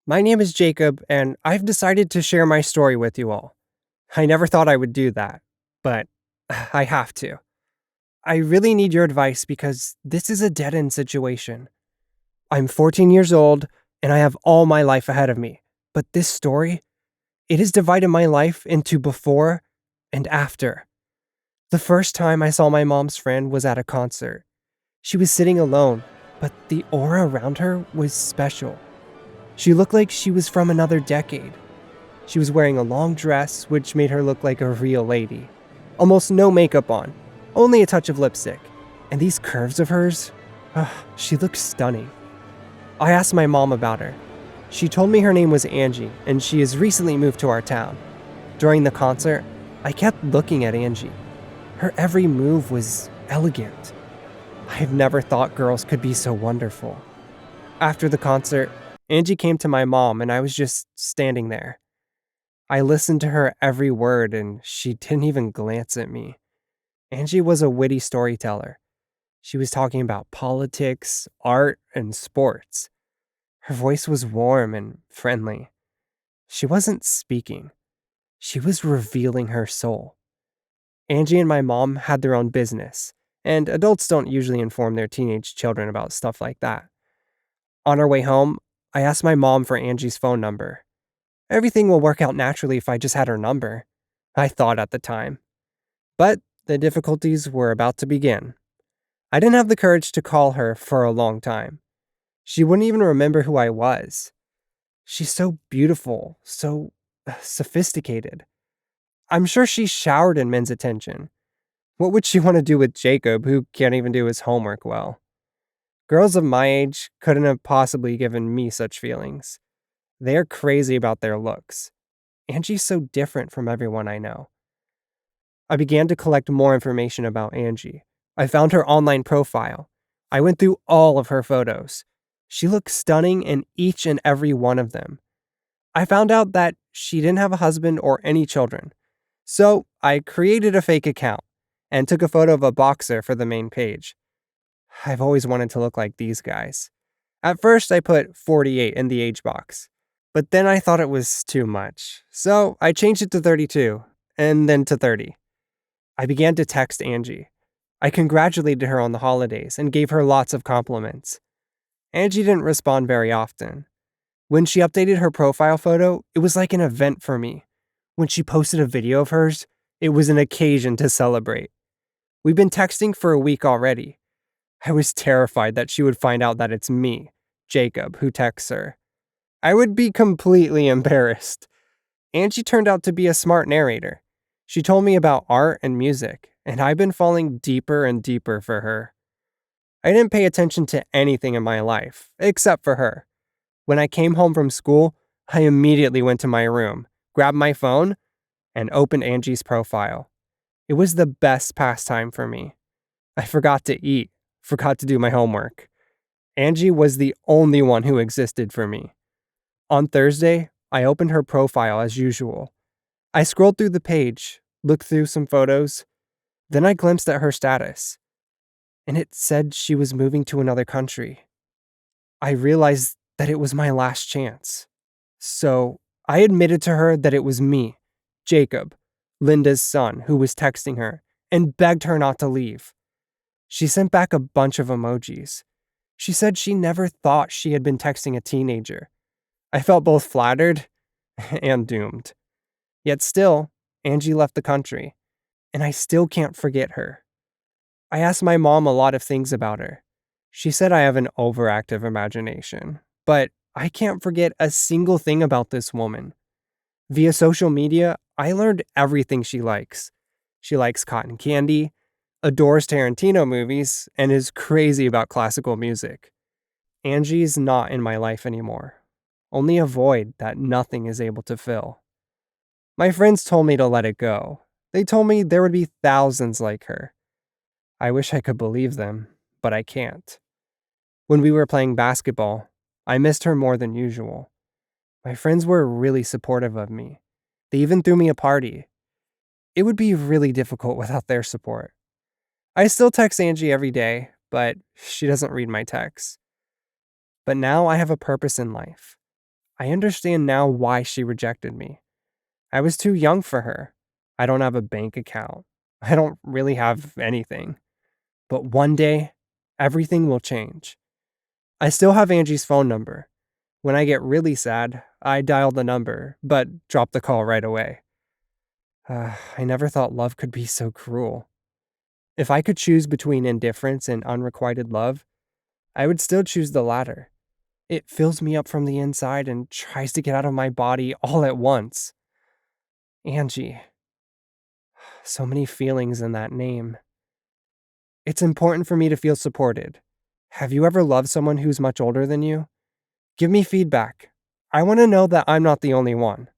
My name is Jacob, and I've decided to share my story with you all. I never thought I would do that, but I have to. I really need your advice because this is a dead end situation. I'm 14 years old, and I have all my life ahead of me. But this story, it has divided my life into before and after. The first time I saw my mom's friend was at a concert. She was sitting alone, but the aura around her was special. She looked like she was from another decade. She was wearing a long dress, which made her look like a real lady. Almost no makeup on, only a touch of lipstick. And these curves of hers, she looked stunning. I asked my mom about her. She told me her name was Angie, and she has recently moved to our town. During the concert, I kept looking at Angie. Her every move was elegant. I've never thought girls could be so wonderful. After the concert, Angie came to my mom, and I was just standing there. I listened to her every word, and she didn't even glance at me. Angie was a witty storyteller. She was talking about politics, art, and sports. Her voice was warm and friendly. She wasn't speaking. She was revealing her soul. Angie and my mom had their own business, and adults don't usually inform their teenage children about stuff like that. On our way home, I asked my mom for Angie's phone number. Everything will work out naturally if I just had her number, I thought at the time. But the difficulties were about to begin. I didn't have the courage to call her for a long time. She wouldn't even remember who I was. She's so beautiful, so sophisticated. I'm sure she showered in men's attention. What would she want to do with Jacob, who can't even do his homework well? Girls of my age couldn't have possibly given me such feelings. They're crazy about their looks. Angie's so different from everyone I know. I began to collect more information about Angie. I found her online profile. I went through all of her photos. She looked stunning in each and every one of them. I found out that she didn't have a husband or any children. So I created a fake account and took a photo of a boxer for the main page. I've always wanted to look like these guys. At first, I put 48 in the age box, but then I thought it was too much. So I changed it to 32 and then to 30. I began to text Angie. I congratulated her on the holidays and gave her lots of compliments. Angie didn't respond very often. When she updated her profile photo, it was like an event for me. When she posted a video of hers, it was an occasion to celebrate. We've been texting for a week already. I was terrified that she would find out that it's me, Jacob, who texts her. I would be completely embarrassed. Angie turned out to be a smart narrator. She told me about art and music, and I've been falling deeper and deeper for her. I didn't pay attention to anything in my life, except for her. When I came home from school, I immediately went to my room, grabbed my phone, and opened Angie's profile. It was the best pastime for me. I forgot to eat, forgot to do my homework. Angie was the only one who existed for me. On Thursday, I opened her profile as usual. I scrolled through the page, looked through some photos, then I glimpsed at her status, and it said she was moving to another country. I realized that it was my last chance. So I admitted to her that it was me, Jacob, Linda's son, who was texting her, and begged her not to leave. She sent back a bunch of emojis. She said she never thought she had been texting a teenager. I felt both flattered and doomed. Yet still, Angie left the country, and I still can't forget her. I asked my mom a lot of things about her. She said I have an overactive imagination, but I can't forget a single thing about this woman. Via social media, I learned everything she likes. She likes cotton candy, adores Tarantino movies, and is crazy about classical music. Angie's not in my life anymore. Only a void that nothing is able to fill. My friends told me to let it go. They told me there would be thousands like her. I wish I could believe them, but I can't. When we were playing basketball, I missed her more than usual. My friends were really supportive of me. They even threw me a party. It would be really difficult without their support. I still text Angie every day, but she doesn't read my texts. But now I have a purpose in life. I understand now why she rejected me. I was too young for her. I don't have a bank account. I don't really have anything. But one day, everything will change. I still have Angie's phone number. When I get really sad, I dial the number, but drop the call right away. I never thought love could be so cruel. If I could choose between indifference and unrequited love, I would still choose the latter. It fills me up from the inside and tries to get out of my body all at once. Angie. So many feelings in that name. It's important for me to feel supported. Have you ever loved someone who's much older than you? Give me feedback. I want to know that I'm not the only one.